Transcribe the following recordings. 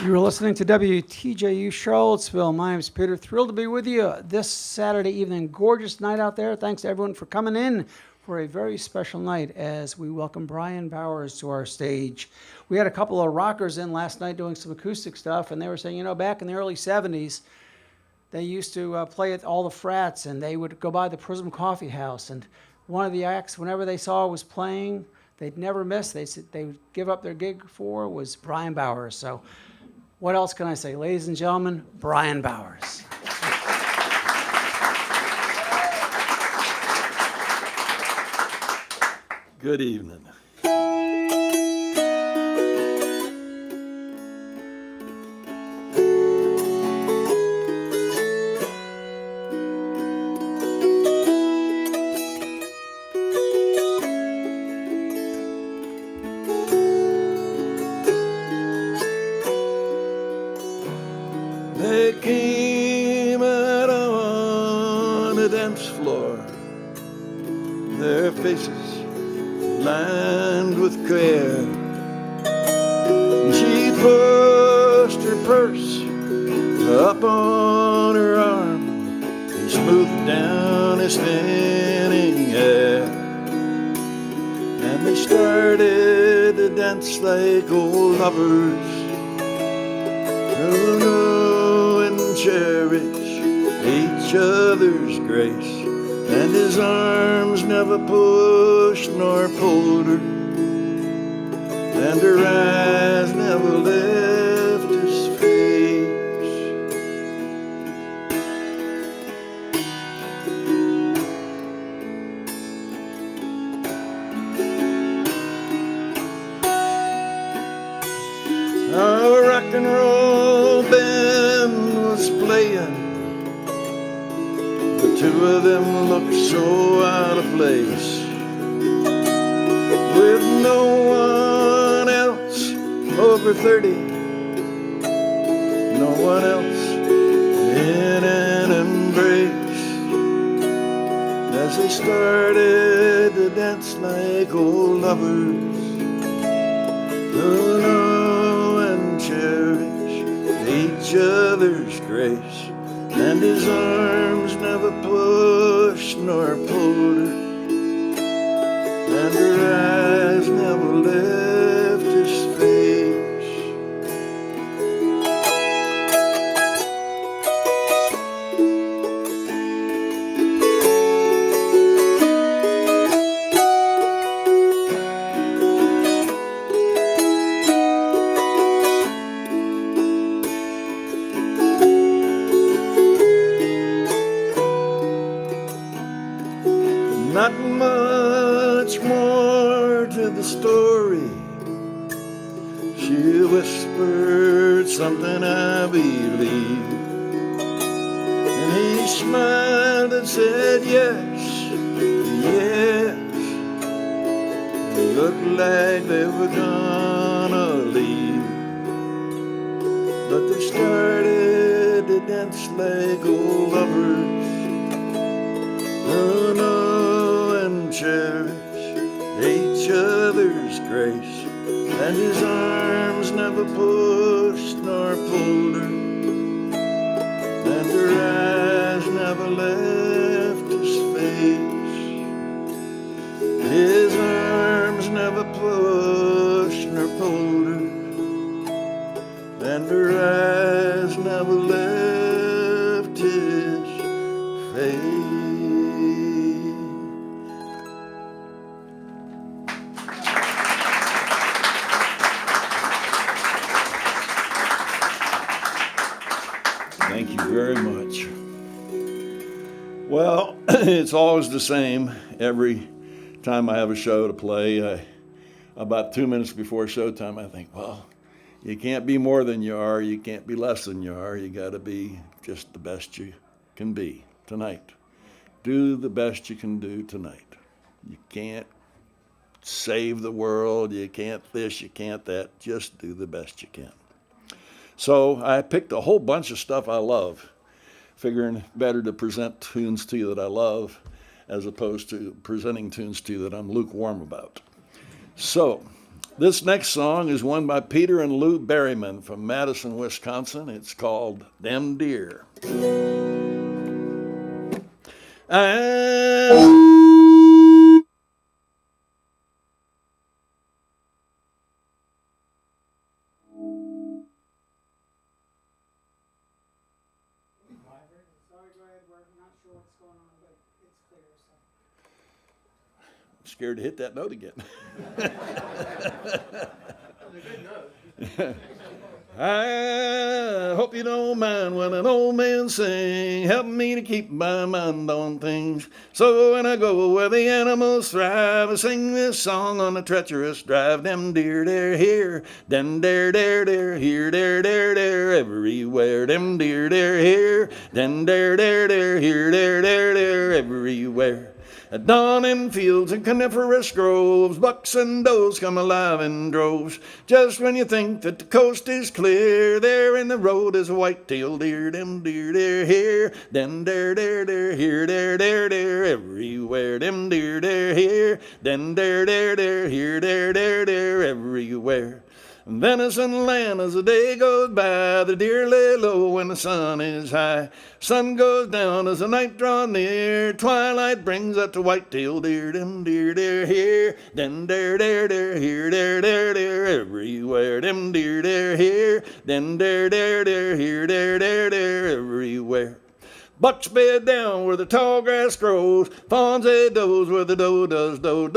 You're listening to WTJU Charlottesville. My name's Peter. Thrilled to be with you this Saturday evening. Gorgeous night out there. Thanks to everyone for coming in for a very special night as we welcome Bryan Bowers to our stage. We had a couple of rockers in last night doing some acoustic stuff, and they were saying, you know, back in the early 70s, they used to play at all the frats, and they would go by the Prism Coffeehouse, and one of the acts, whenever they saw was playing, they'd never miss. They would give up their gig for was Bryan Bowers. So what else can I say? Ladies and gentlemen, Bryan Bowers. Good evening. They came out on the dance floor, their faces lined with care. And she pushed her purse up on her arm and smoothed down his thinning hair. And they started to dance like old lovers who know and cherish each other's grace. And his arms never pushed nor pulled her, and her eyes never left his face. Our rock and roll band was playing. The two of them looked so out of place, with no one else over 30, no one else in an embrace, as they started to dance like old lovers who know and cherish each other's grace. And his arms never pushed nor pulled her, and her eyes never left his face. Not much more to the story. She whispered something I believe, and he smiled and said yes, yes. It looked like they were gonna leave, but they started to dance like old lovers who know and cherish each other's grace. And his arms never pushed nor pulled her, and her eyes never left his face. His arms never pushed nor pulled her, and her eyes never left his face. Thank you very much. Well, it's always the same. Every time I have a show to play, about 2 minutes before showtime, I think, well, you can't be more than you are. You can't be less than you are. You got to be just the best you can be tonight. Do the best you can do tonight. You can't save the world. You can't this, you can't that. Just do the best you can. So I picked a whole bunch of stuff I love, figuring better to present tunes to you that I love as opposed to presenting tunes to you that I'm lukewarm about. So This next song is one by Peter and Lou Berryman from Madison, Wisconsin. It's called Them Deer. Scared to hit that note again. I hope you don't mind when an old man sing, helping me to keep my mind on things. So when I go where the animals thrive, I sing this song on a treacherous drive. Them deer, they're here, them deer, here, there, everywhere. Them deer, they're here, them deer, here, there, everywhere. At dawn in fields and coniferous groves, bucks and does come alive in droves. Just when you think that the coast is clear, there in the road is a white-tailed deer. Them deer, they're here, them deer, here, there, everywhere. Them deer, they're here, them deer, here, there, everywhere. Venison land as the day goes by, the deer lay low when the sun is high. Sun goes down as the night draws near, twilight brings out the white-tailed deer. Them deer, they're here, them deer, here, there, everywhere. Them deer, they're here, them deer, here, there, everywhere. Bucks bed down where the tall grass grows, fawns they does where the doe does does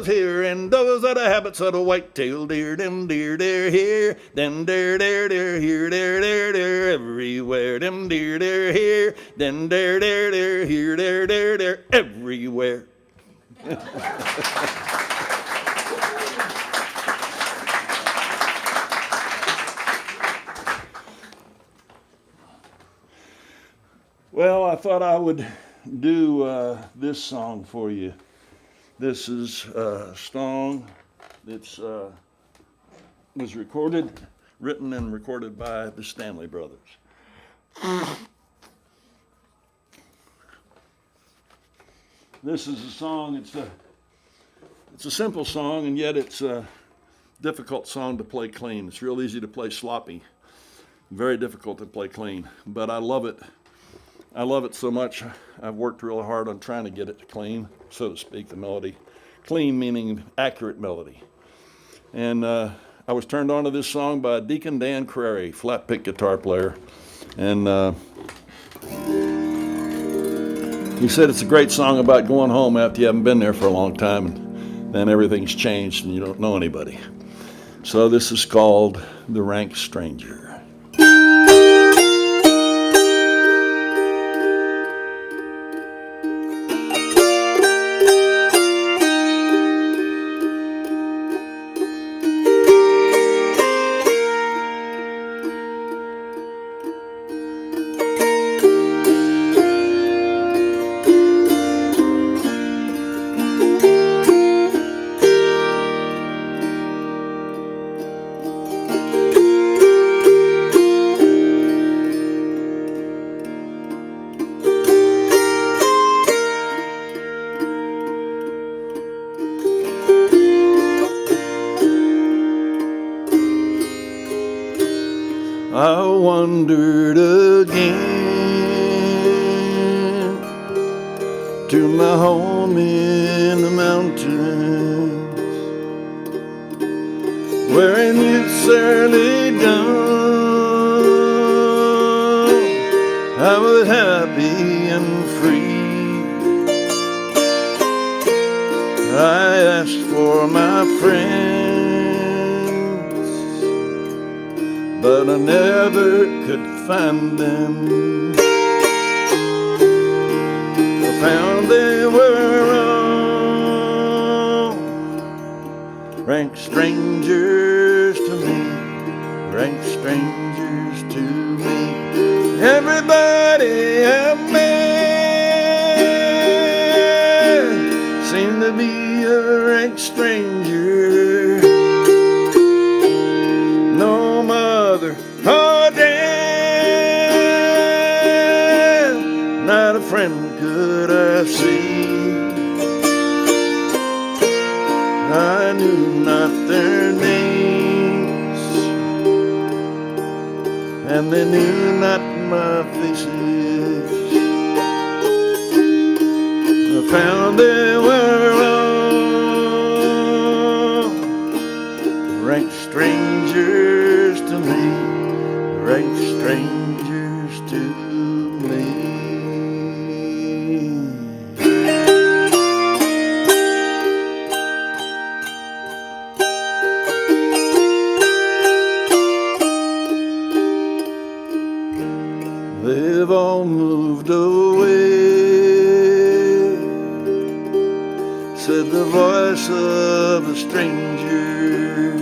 here, and does are the habits of the white-tailed deer. Them deer, they're here, them deer, here, there, everywhere. Them deer, they're here, them deer, here, there, everywhere. Well, I thought I would do this song for you. This is a song that was written and recorded by the Stanley Brothers. This is a song, it's a simple song, and yet it's a difficult song to play clean. It's real easy to play sloppy, very difficult to play clean, but I love it. I love it so much, I've worked real hard on trying to get it clean, so to speak, the melody. Clean meaning accurate melody. And I was turned on to this song by Deacon Dan Crary, flat pick guitar player. And he said it's a great song about going home after you haven't been there for a long time, and then everything's changed and you don't know anybody. So this is called The Rank Stranger. I wandered again to my home in the mountains, where in youth's early dawn I was happy and free. I asked for my friends, but I never could find them. I found they were all rank strangers to me, rank strangers to me. Everybody I met seemed to be a rank stranger. No mother or dad, not a friend could I see. I and they knew not my faces. I found they were all rank strangers to me, rank strangers to me. They've all moved away, said the voice of a stranger,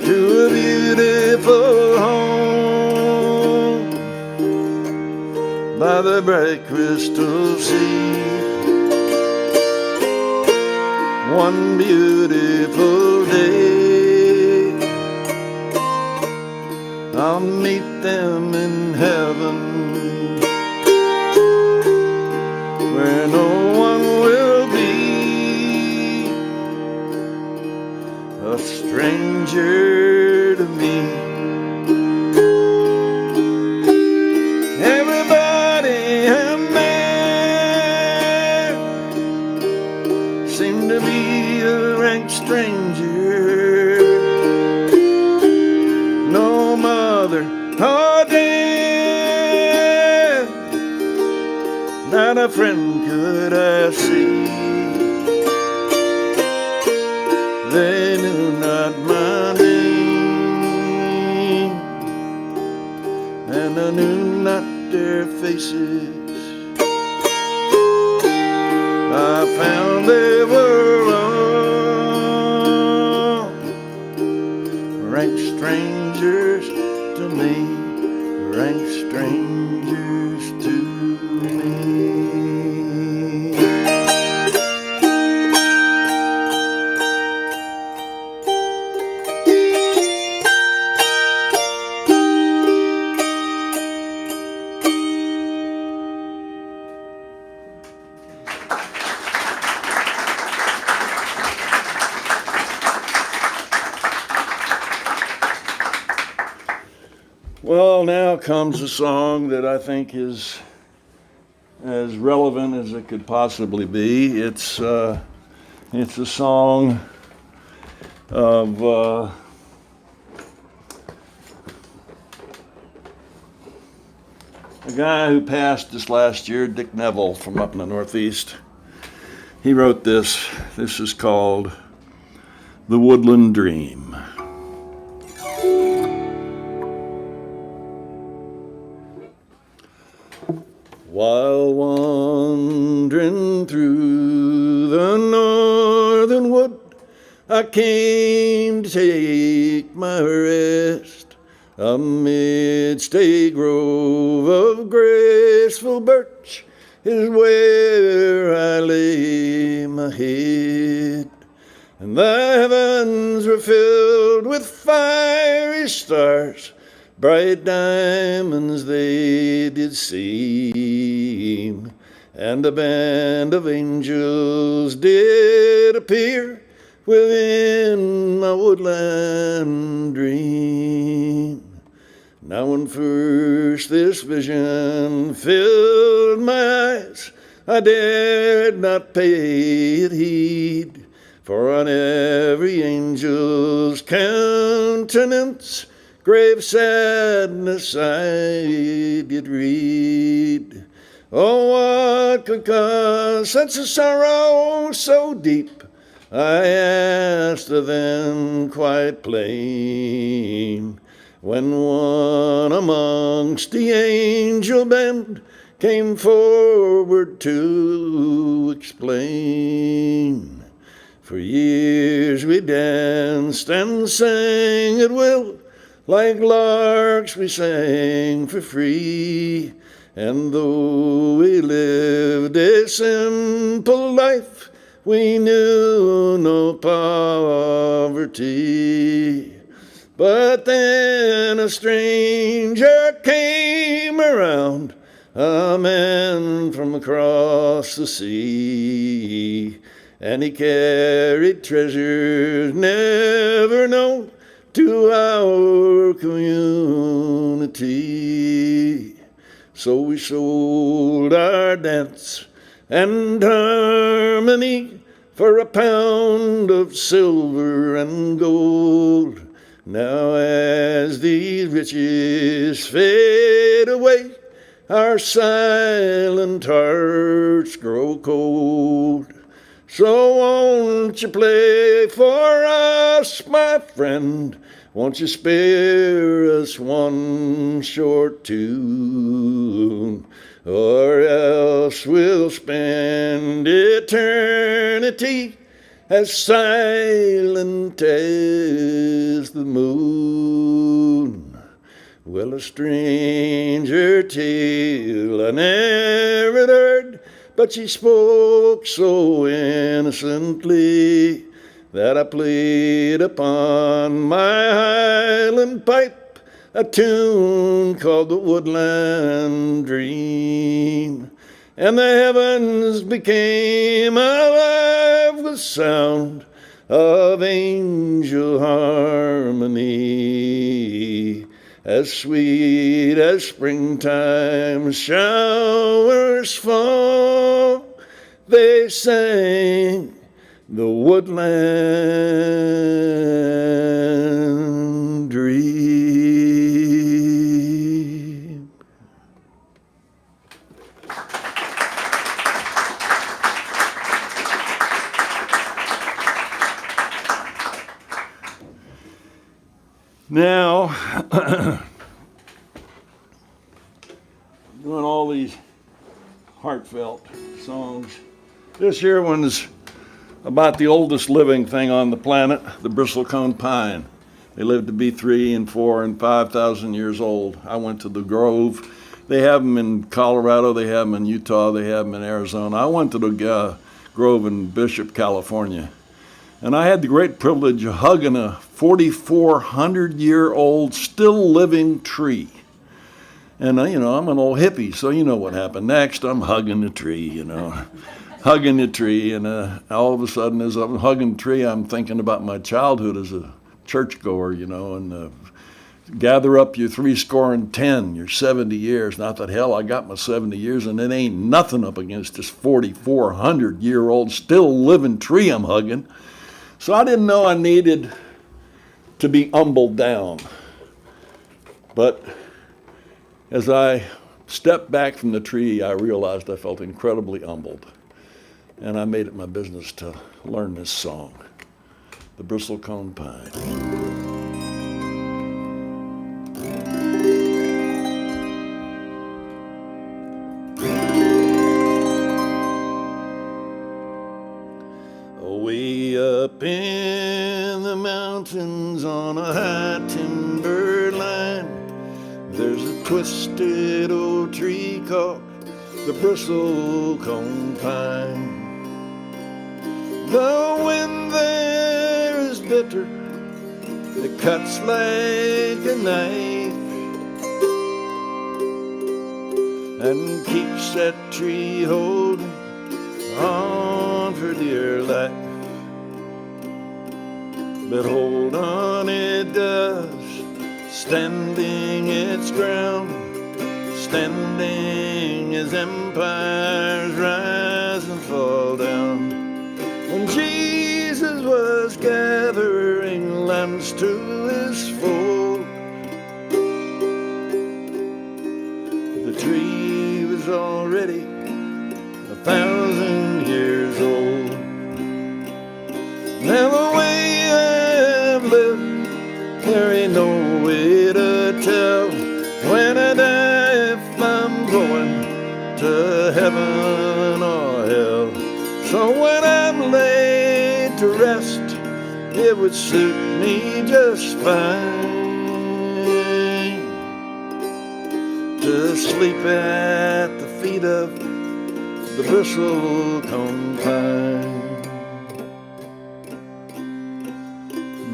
to a beautiful home by the bright crystal sea. One beautiful day I'll meet them in heaven, where no one will be a stranger to me. Everybody and there seemed to be a rank stranger. No mother or dad, not a friend could I see. They knew not my name, and I knew not their faces. I found they were all rank strangers to me, rank strangers to me. Well, now comes a song that I think is as relevant as it could possibly be. It's a song of a guy who passed this last year, Dick Neville, from up in the Northeast. He wrote this. This is called The Woodland Dream. While wandering through the northern wood, I came to take my rest amidst a grove of graceful birch is where I lay my head. And the heavens were filled with fiery stars, bright diamonds they did seem, and a band of angels did appear within my woodland dream. Now when first this vision filled my eyes, I dared not pay it heed, for on every angel's countenance grave sadness I did read. Oh, what could cause such a sorrow so deep? I asked of them quite plain, when one amongst the angel band came forward to explain. For years we danced and sang at will, like larks we sang for free, and though we lived a simple life, we knew no poverty. But then a stranger came around, a man from across the sea, and he carried treasures never known to our our community. So we sold our dance and harmony for £1 of silver and gold. Now as these riches fade away, our silent hearts grow cold. So won't you play for us, my friend? Won't you spare us one short tune? Or else we'll spend eternity as silent as the moon. Well, a stranger tale I never heard, but she spoke so innocently that I played upon my Highland pipe a tune called the Woodland Dream. And the heavens became alive with sound of angel harmony, as sweet as springtime showers fall. They sang the Woodland Dream. Now, doing all these heartfelt songs. This here one's about the oldest living thing on the planet, the bristlecone pine. They live to be 3 and 4 and 5,000 years old. I went to the grove. They have them in Colorado, they have them in Utah, they have them in Arizona. I went to the grove in Bishop, California. And I had the great privilege of hugging a 4,400-year-old still living tree. And, I'm an old hippie, so you know what happened next. I'm hugging the tree, hugging the tree. And all of a sudden, as I'm hugging the tree, I'm thinking about my childhood as a churchgoer, and gather up your 70, your 70 years. Not that hell, I got my 70 years, and it ain't nothing up against this 4,400-year-old still living tree I'm hugging. So I didn't know I needed to be humbled down. But as I stepped back from the tree, I realized I felt incredibly humbled. And I made it my business to learn this song, the Bristlecone Pine. Way up in the mountains on a high timber line, there's a twisted old tree called the bristlecone pine. The wind there is bitter, it cuts like a knife, and keeps that tree holding on for dear life. But hold on, it does, standing its ground, standing as empires rise and fall down. When Jesus was gathering lambs to his fold, the tree was already 1,000 years old. Now the way I've lived, there ain't no way to tell when I die if I'm going to heaven or hell. So when I'm laid to rest, it would suit me just fine to sleep at the feet of the bristlecone pine.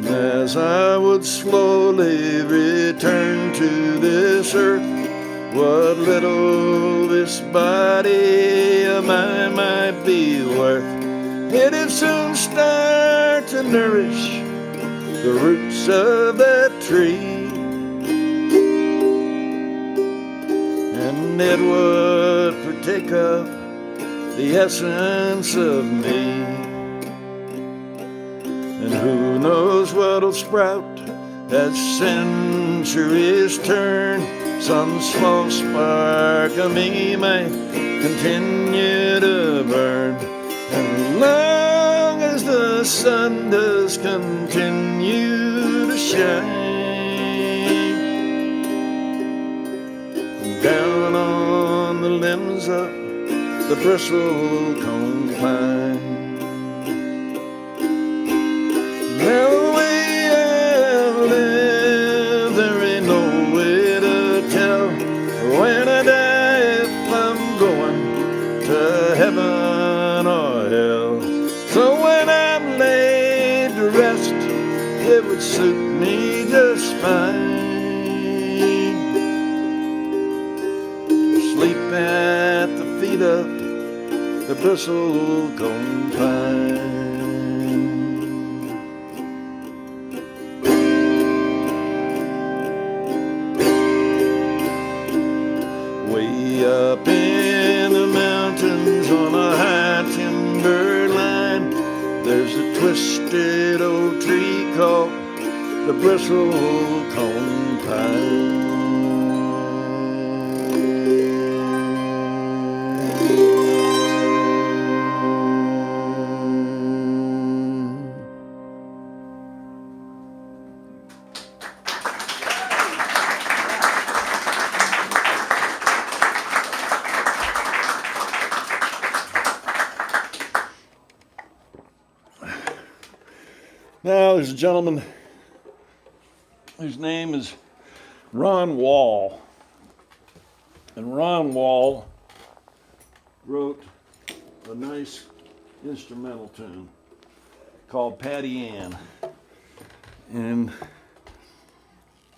As I would slowly return to this earth, what little this body of mine might be worth, it'd soon start to nourish the roots of that tree it would partake of the essence of me. And who knows what'll sprout as centuries turn. Some small spark of me may continue to burn. And long as the sun does continue to shine, down on the limbs of the bristle cone pine. The way I've lived, there ain't no way to tell when I die if I'm going to heaven or hell. So when I'm laid to rest, it would suit me just fine. Sleep at the feet of the bristle cone pine. Way up in the mountains on a high timber line, there's a twisted old tree called the bristle cone pine. Now, there's a gentleman whose name is Ron Wall. And Ron Wall wrote a nice instrumental tune called Patty Ann. And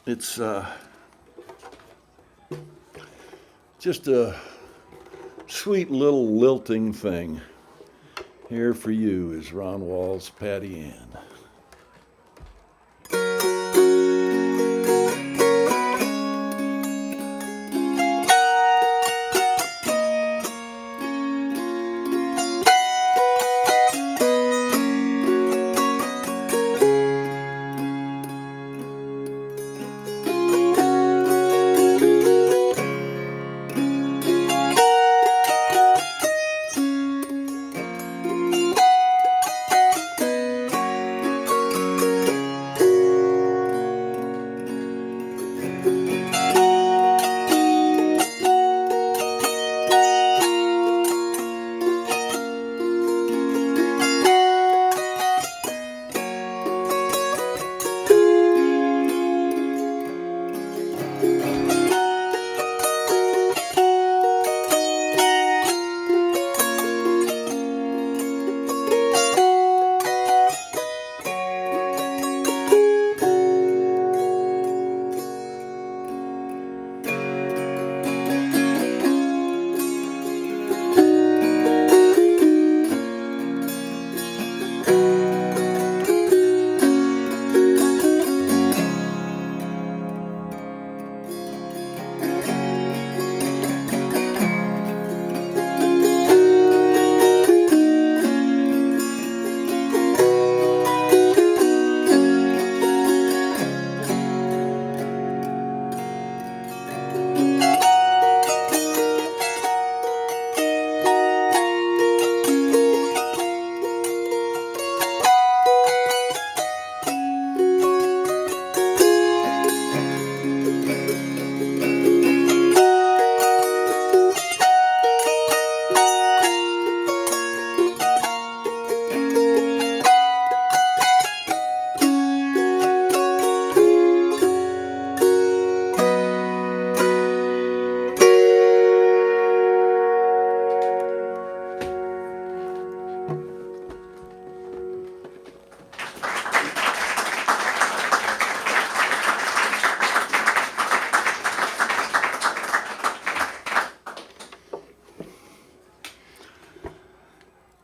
it's just a sweet little lilting thing. Here for you is Ron Wall's Patty Ann.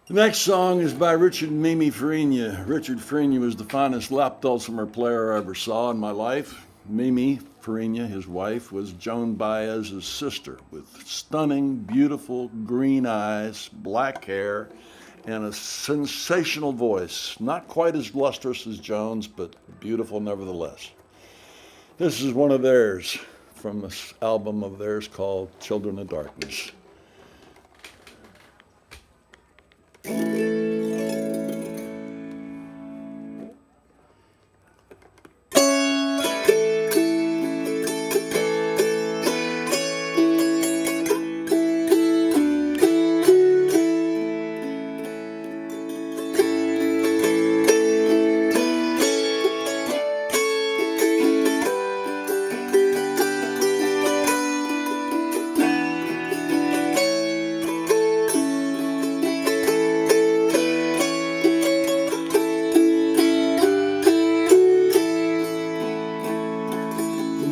The next song is by Richard Mimi Farina. Richard Farina was the finest lap dulcimer player I ever saw in my life. Mimi Farina, his wife, was Joan Baez's sister with stunning, beautiful green eyes, black hair, and a sensational voice. Not quite as lustrous as Joan's, but beautiful nevertheless. This is one of theirs from this album of theirs called Children of Darkness.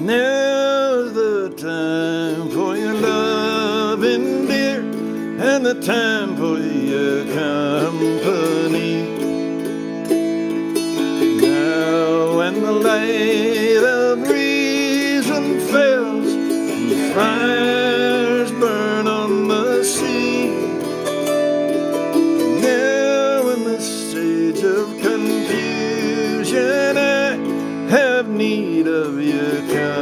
Now's the time for your loving, dear, and the time for your company. Now when the light of reason fails, and fires burn on the sea. Now in the stage of confusion, I have need of your company.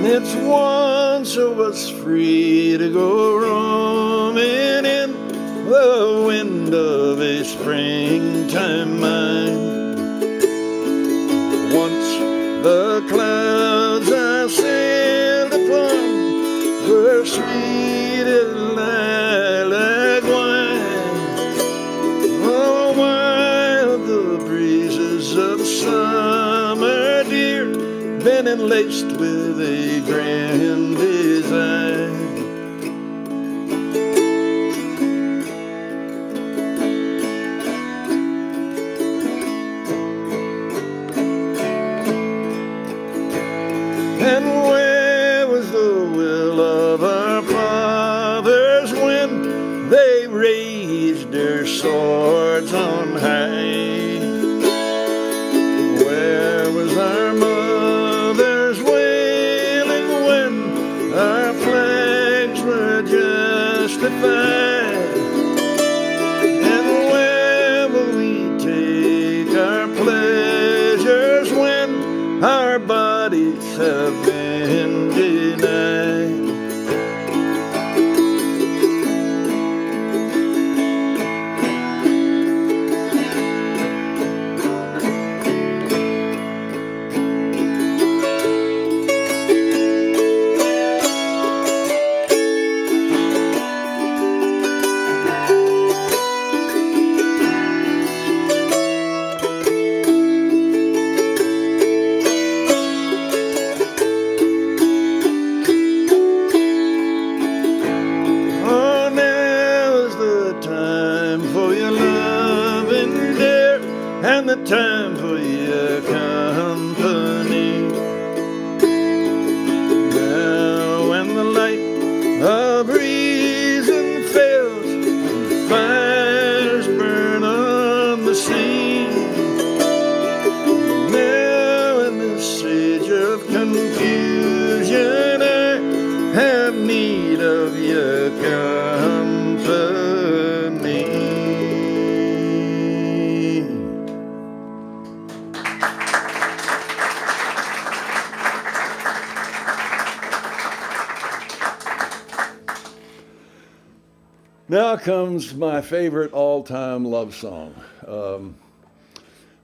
It's once I was free to go roaming in the wind of a springtime mind. Once the clouds I sailed upon were sweet as lilac wine. Oh, while the breezes of summer, dear, been enlaced with a grand design. And where was the will of our fathers when they raised their swords on high? Where was our mother's wailing when our flags were justified? And where will we take our pleasures when our bodies have been denied? And the time for your company. Now when the light of reason fails, and fires burn on the sea. Now in this age of confusion, I have need of your company. Now comes my favorite all-time love song.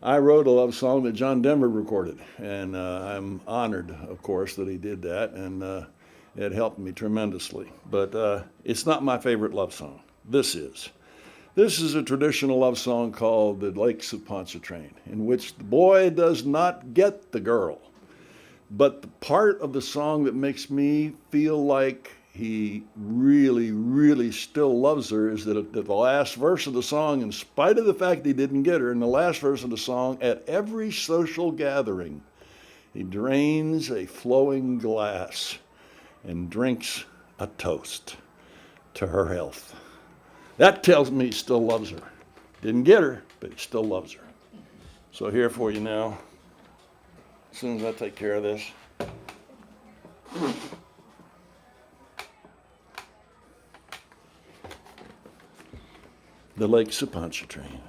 I wrote a love song that John Denver recorded, and I'm honored, of course, that he did that, and it helped me tremendously. But it's not my favorite love song. This is. This is a traditional love song called The Lakes of Pontchartrain, in which the boy does not get the girl. But the part of the song that makes me feel like he really, really still loves her is that at the last verse of the song, in spite of the fact that he didn't get her, in the last verse of the song, at every social gathering, he drains a flowing glass and drinks a toast to her health. That tells me he still loves her. Didn't get her, but he still loves her. So here for you now, as soon as I take care of this. The Lakes of Pontchartrain.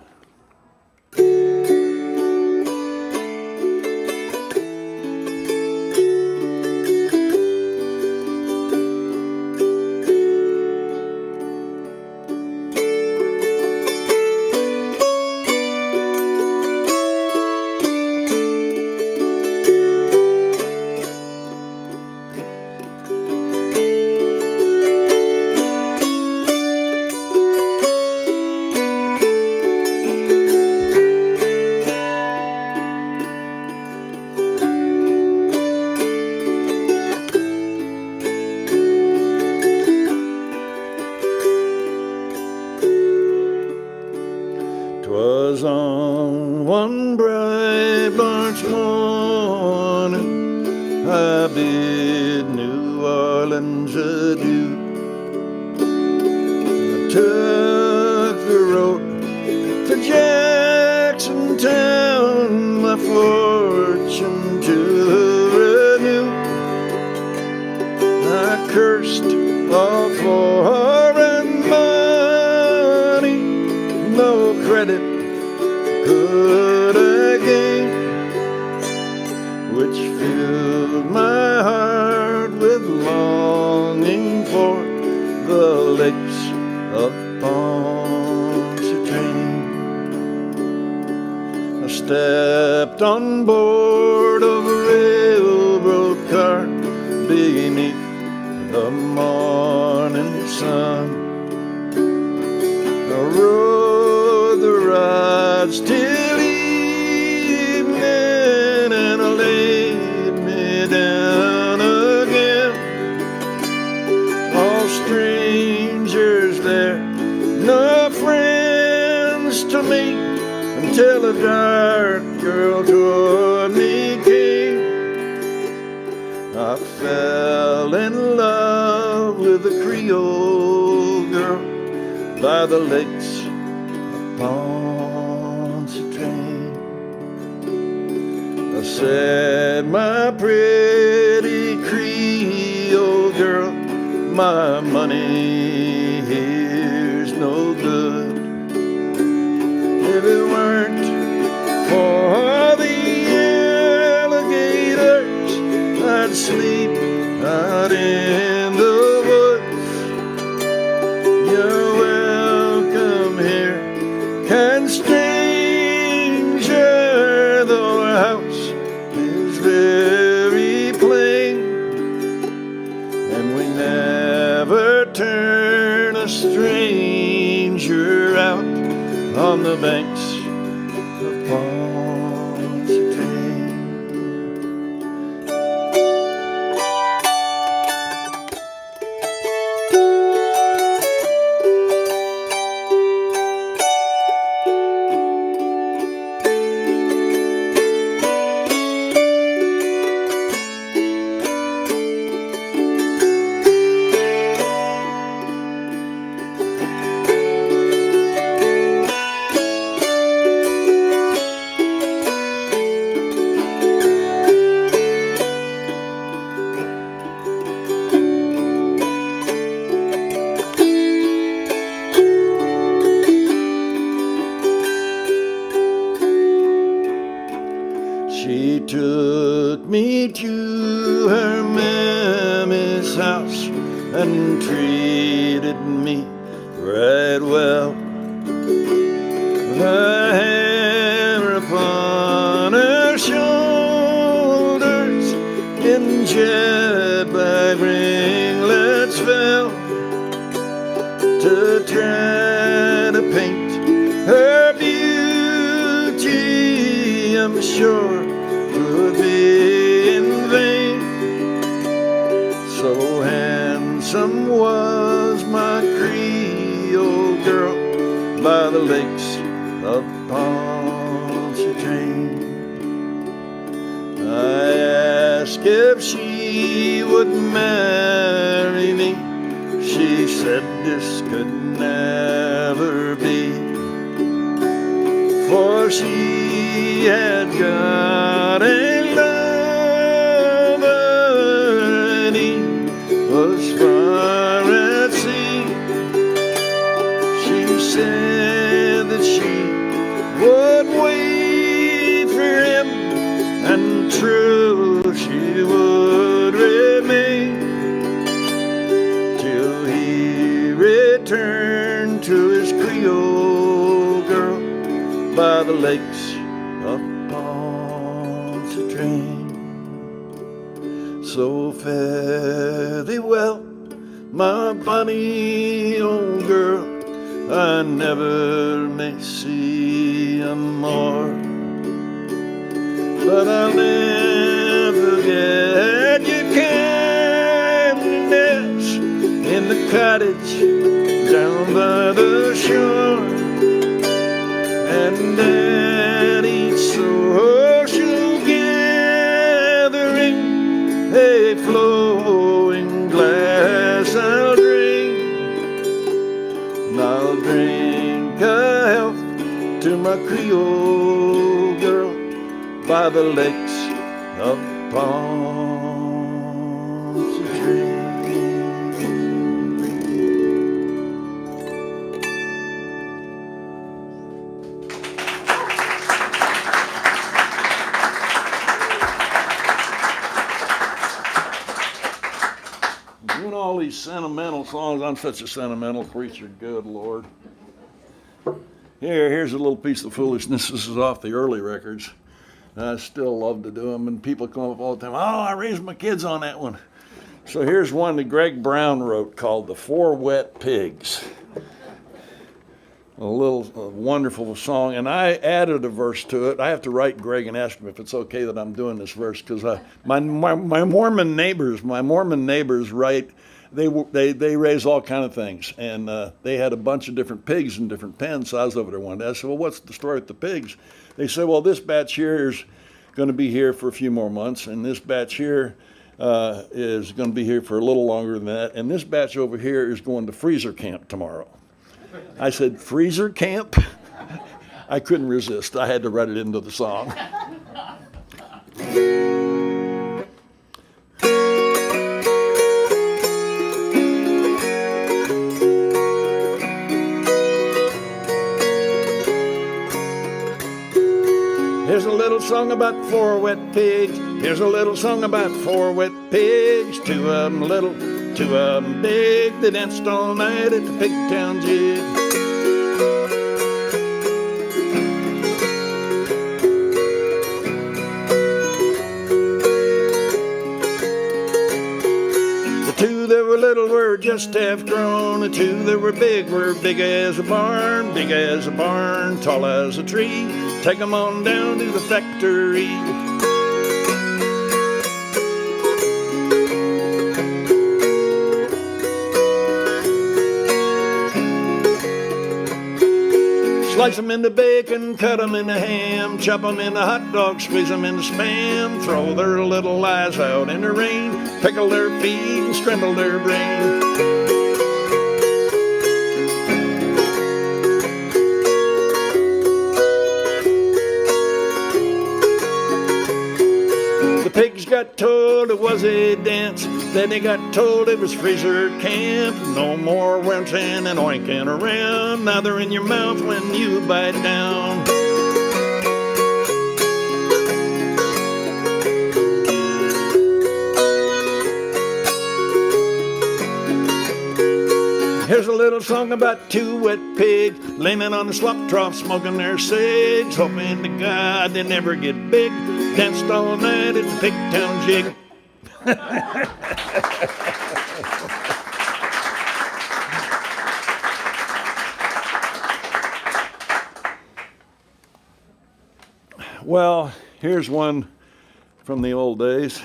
'Twas on one bright March morning I bid New Orleans adieu. I took the road to Jackson Town, my fortune to renew. I cursed all foreign money, no credit could I gain, which filled my heart with longing for the lakes of Pontchartrain. I stepped on board of a railroad car beneath the morning sun. I rode the rides till evening and I laid me down again. All strangers there, no friends to me, until a dark girl toward me came. I fell in love with a Creole girl by the lakes of Pontchartrain. I said, my pretty Creole girl, my money here's no good. If it weren't for the alligators, I'd sleep out in the woods. You're welcome here, kind stranger, though our house is very plain, and we never turn a stranger out on the banks of Pontchartrain. She took me to her mammy's house and treated me right well. Her hair upon her shoulders in jet black ringlets fell to try to paint the shore could be in vain. So handsome was my Creole girl by the lakes of Pontchartrain. I asked if she would marry me. She said this could never be, for she had got a lover and he was far at sea. She said that she would wait for him, and true she would remain till he returned to his Creole girl by the lakes of Pontchartrain. So fare thee well, my bonny old girl, I never may see you more. But I'll never forget your kindness in the cottage down by the shore, and at each social gathering a flowing glass I'll drink. And I'll drink a health to my Creole girl by the lakes of Pontchartrain. Doing all these sentimental songs. I'm such a sentimental creature, good Lord. Here's a little piece of foolishness. This is off the early records. I still love to do them, and people come up all the time, oh, I raised my kids on that one. So here's one that Greg Brown wrote called The Four Wet Pigs. A wonderful song, and I added a verse to it. I have to write Greg and ask him if it's okay that I'm doing this verse, because my Mormon neighbors write, they raise all kind of things, and they had a bunch of different pigs in different pens. So I was over there one day. I said, well, what's the story with the pigs? They said, well, this batch here is going to be here for a few more months, and this batch here is going to be here for a little longer than that, and this batch over here is going to freezer camp tomorrow. I said, freezer camp? I couldn't resist. I had to write it into the song. Here's a little song about four wet pigs. Here's a little song about four wet pigs. Two of them little, two of them big. They danced all night at the Pigtown jig. The two that were little were just half grown. The two that were big as a barn, big as a barn, tall as a tree. Take 'em on down to the factory. Slice 'em into bacon, cut 'em into ham, chop 'em into hot dogs, squeeze 'em into Spam, throw their little eyes out in the rain, pickle their feet and scramble their brain. The pigs got told it was a dance, then they got told it was freezer camp. No more wrenching and oinking around, now they're in your mouth when you bite down. Here's a little song about two wet pigs leaning on the slop trough, smoking their cigs, hoping to God they never get big. Danced all night at the Pigtown jig. Well, Here's one from the old days.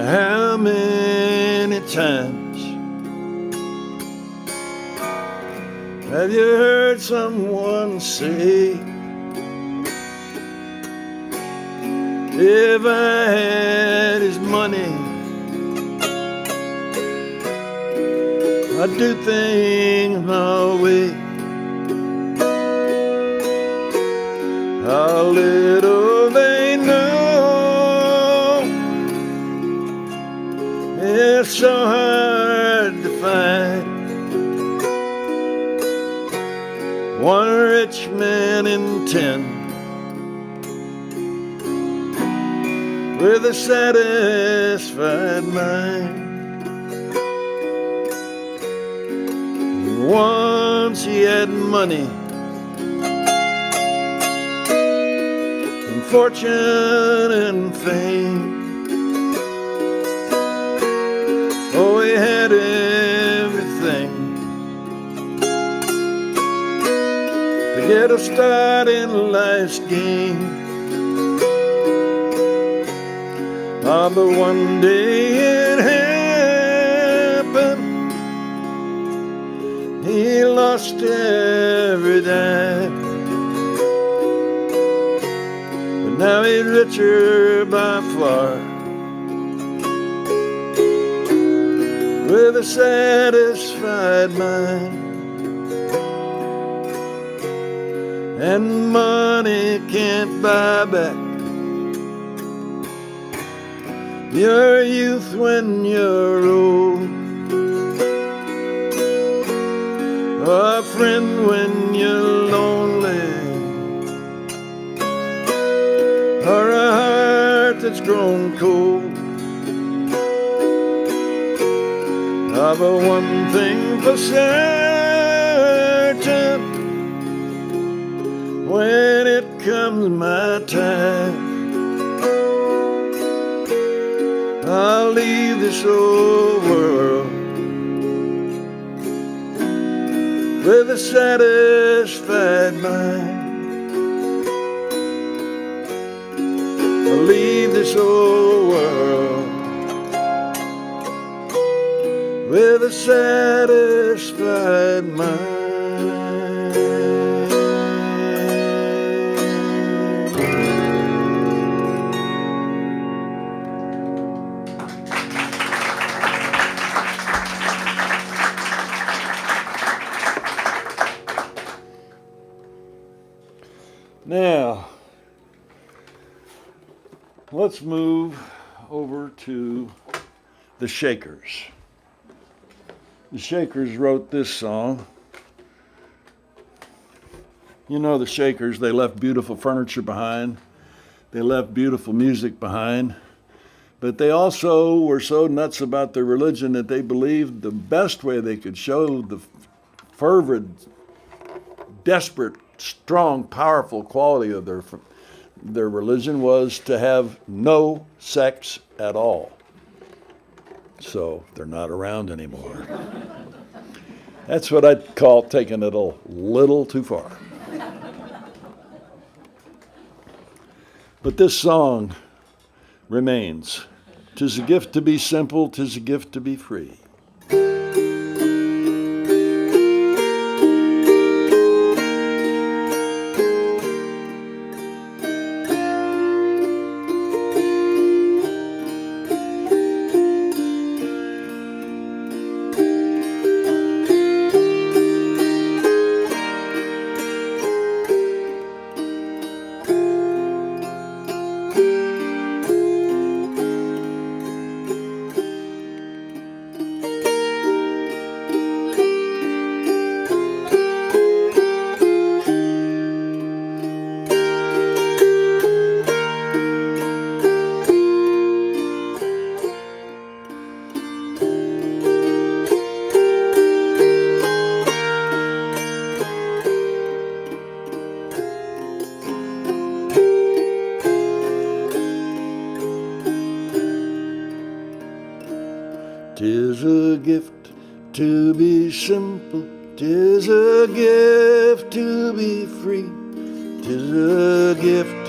How many times have you heard someone say, if I had his money, I'd do things my way? How little they know, it's so hard to find one rich man in 10 with a satisfied mind. Once he had money and fortune and fame. Oh, he had everything to get a start in life's game. Ah, but one day it happened, he lost every dime. But now he's richer by far, with a satisfied mind. And money can't buy back your youth when you're old, a friend when you're lonely, or a heart that's grown cold. Ah, but one thing for certain, when it comes my time, I'll leave this old world with a satisfied mind. I'll leave this old world with a satisfied mind. Now, let's move over to the Shakers. The Shakers wrote this song. You know the Shakers, they left beautiful furniture behind. They left beautiful music behind. But they also were so nuts about their religion that they believed the best way they could show the fervent, desperate, strong, powerful quality of their religion was to have no sex at all. So they're not around anymore. That's what I'd call taking it a little too far. But this song remains. 'Tis a gift to be simple, 'tis a gift to be free. 'Tis a gift to be simple, 'tis a gift to be free, 'tis a gift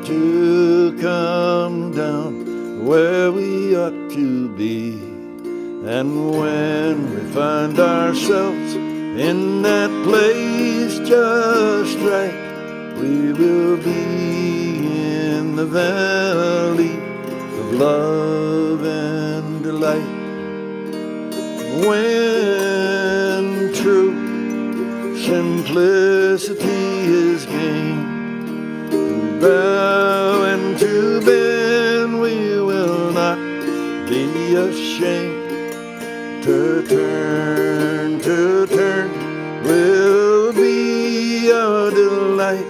to come down where we ought to be. And when we find ourselves in that place just right, we will be in the valley of love and delight. When true simplicity is gained, to bow and to bend, we will not be ashamed. To turn will be our delight,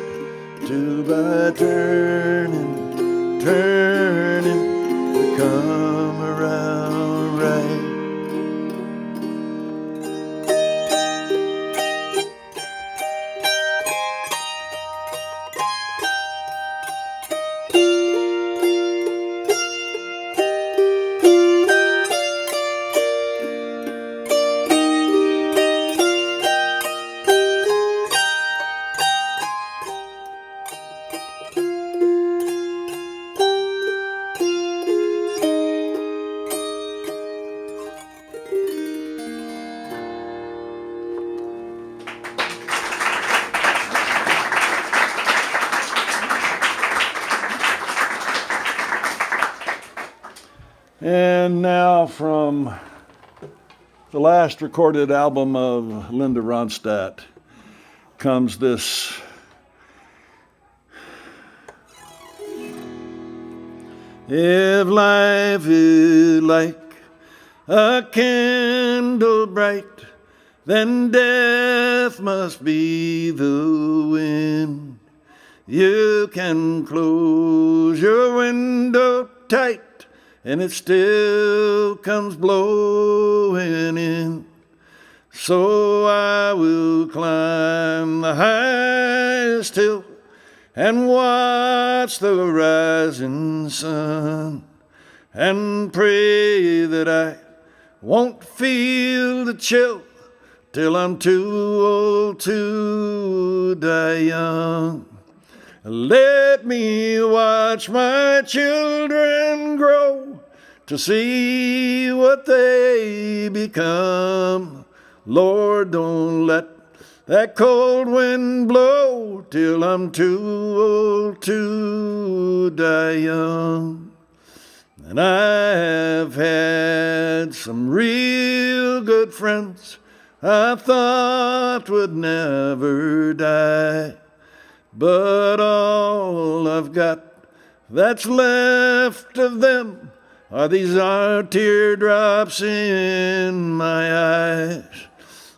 to by turning to come around right. And now from the last recorded album of Linda Ronstadt comes this if life is like a candle bright, then death must be the wind. You can close your window tight, and it still comes blowing in. So I will climb the highest hill and watch the rising sun, and pray that I won't feel the chill till I'm too old to die young. Let me watch my children grow to see what they become. Lord, don't let that cold wind blow till I'm too old to die young. And I have had some real good friends I thought would never die, but all I've got that's left of them are these teardrops in my eyes.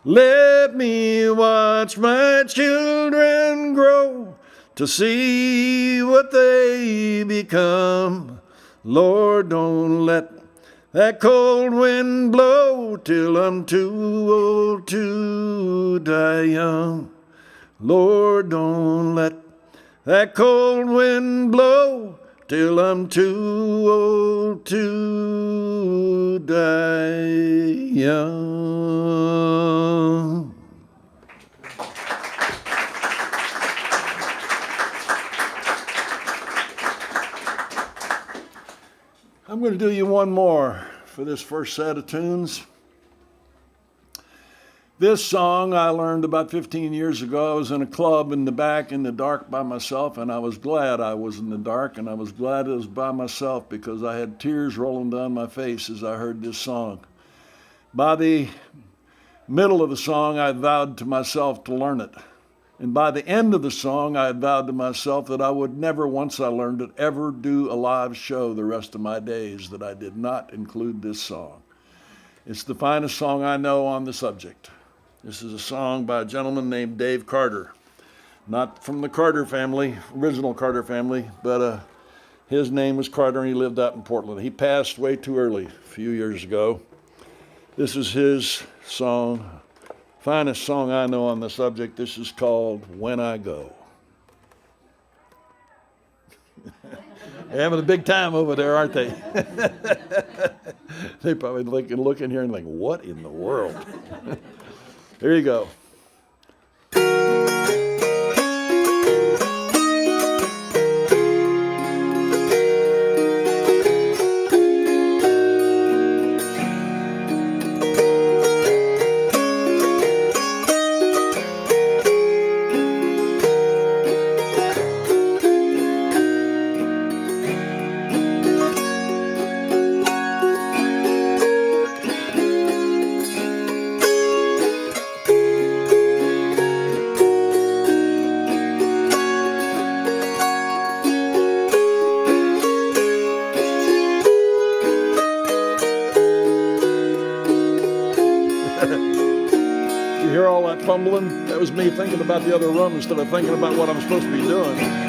Let me watch my children grow to see what they become. Lord, don't let that cold wind blow till I'm too old to die young. Lord, don't let that cold wind blow till I'm too old to die young. I'm going to do you one more for this first set of tunes. This song I learned about 15 years ago. I was in a club in the back in the dark by myself, and I was glad I was in the dark, and I was glad it was by myself because I had tears rolling down my face as I heard this song. By the middle of the song, I vowed to myself to learn it. And by the end of the song, I had vowed to myself that I would never, once I learned it, ever do a live show the rest of my days that I did not include this song. It's the finest song I know on the subject. This is a song by a gentleman named Dave Carter. Not from the Carter family, original Carter family, but his name was Carter and he lived out in Portland. He passed way too early a few years ago. This is his song, finest song I know on the subject. This is called When I Go. They're having a big time over there, aren't they? They probably look in here and think, what in the world? Here you go. You hear all that fumbling? That was me thinking about the other run instead of thinking about what I'm supposed to be doing.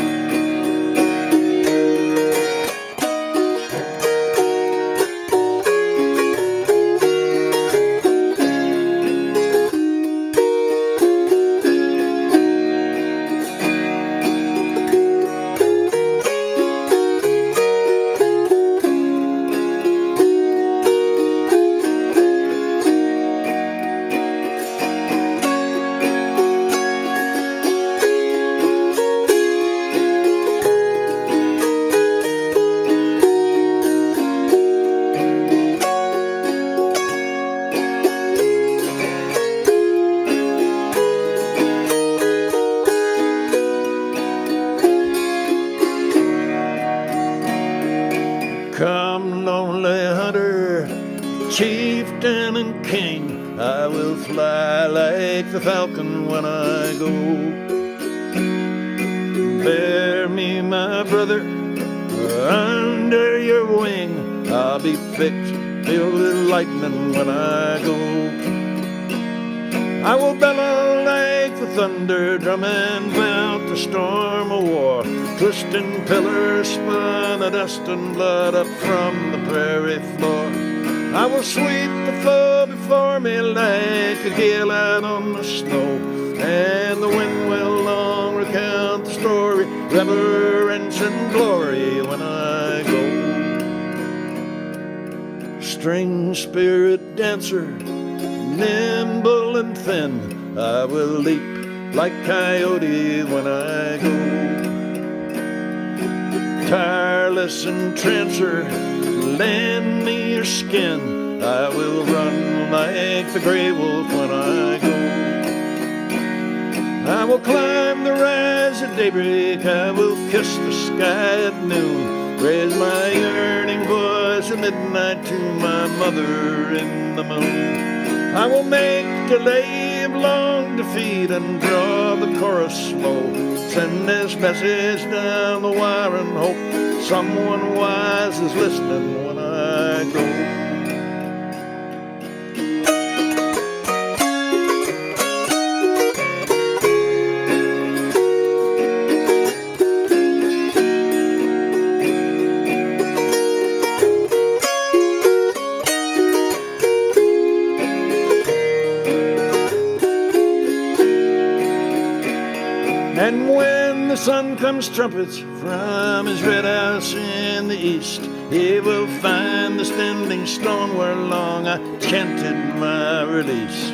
Come, lonely hunter, chieftain and king, I will fly like the falcon when I go. Bear me, my brother, under your wing, I'll be picked, filled with lightning when I go. I will bellow like the thunder, drumming about the storm of war, twisting pillars, spun the dust and blood up from the prairie floor. I will sweep the foe before me like a gale out on the snow, and the wind will long recount the story, reverence and glory when I go. String spirit dancer, nimble and thin, I will leap like coyote when I go. Tireless and trancer, lend me your skin, I will run like the gray wolf when I go. I will climb the rise at daybreak, I will kiss the sky at noon, raise my yearning voice at midnight to my mother in the moon. I will make delay of long defeat and draw the chorus slow, send this message down the wire and hope someone wise is listening when I go. And when the sun comes trumpets from his red house in the east, he will find the standing stone where long I chanted my release.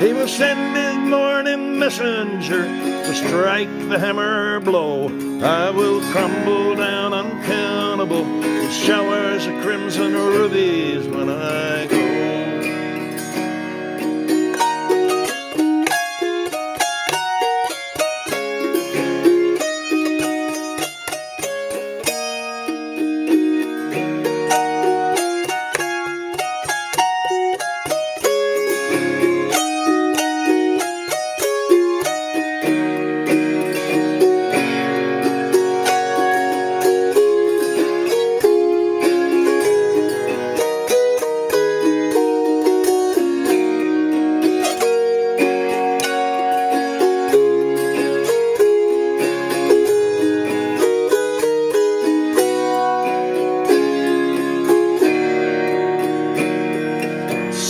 He will send his morning messenger to strike the hammer blow. I will crumble down uncountable in showers of crimson rubies when I go.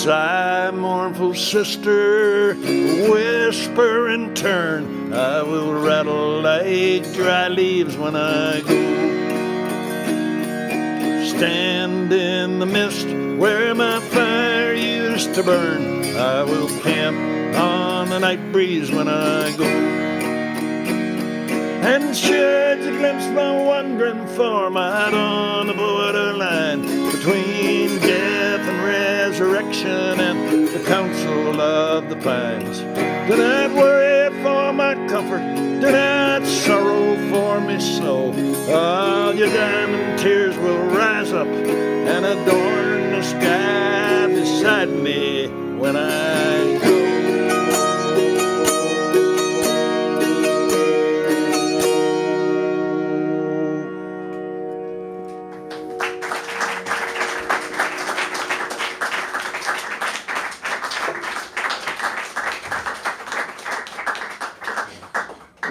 Sigh, mournful sister, whisper and turn, I will rattle like dry leaves when I go. stand in the mist where my fire used to burn. I will camp on the night breeze when I go. And should you glimpse my wandering form out on the borderline between death and resurrection and the council of the pines, do not worry for my comfort, do not sorrow for me so. All your diamond tears will rise up and adorn the sky beside me when I go.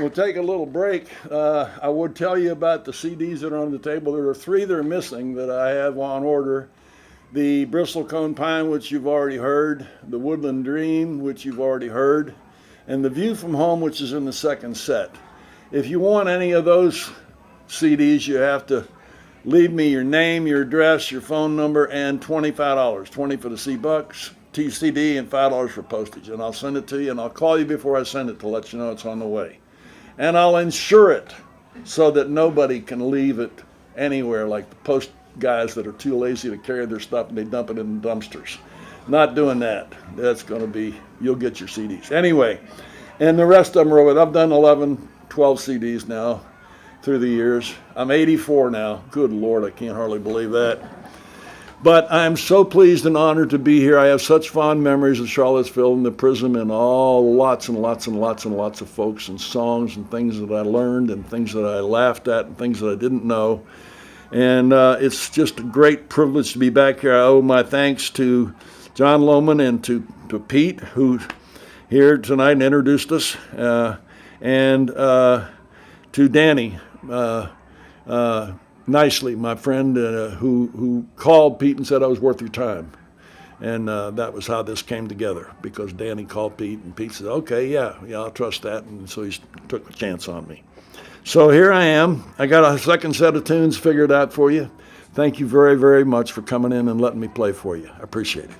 We'll take a little break. I would tell you about the CDs that are on the table. There are 3 that are missing that I have on order. The Bristle Cone Pine, which you've already heard, the Woodland Dream, which you've already heard, and the View from Home, which is in the second set. If you want any of those CDs, you have to leave me your name, your address, your phone number, and $25, 20 for the CD and $5 for postage. And I'll send it to you, and I'll call you before I send it to let you know it's on the way. And I'll insure it so that nobody can leave it anywhere like the post guys that are too lazy to carry their stuff and they dump it in the dumpsters. Not doing that. That's going to be, you'll get your CDs. Anyway, and the rest of them are with, I've done 11, 12 CDs now through the years. I'm 84 now. Good Lord, I can't hardly believe that. But I'm so pleased and honored to be here. I have such fond memories of Charlottesville and the Prism and lots and lots and lots and lots of folks and songs and things that I learned and things that I laughed at and things that I didn't know. And it's just a great privilege to be back here. I owe my thanks to John Lohman and to Pete, who's here tonight and introduced us, and to Danny. Nicely, my friend who called Pete and said I was worth your time. And that was how this came together, because Danny called Pete and Pete said, okay, yeah, I'll trust that. And so he took a chance on me. So here I am. I got a second set of tunes figured out for you. Thank you very, very much for coming in and letting me play for you. I appreciate it.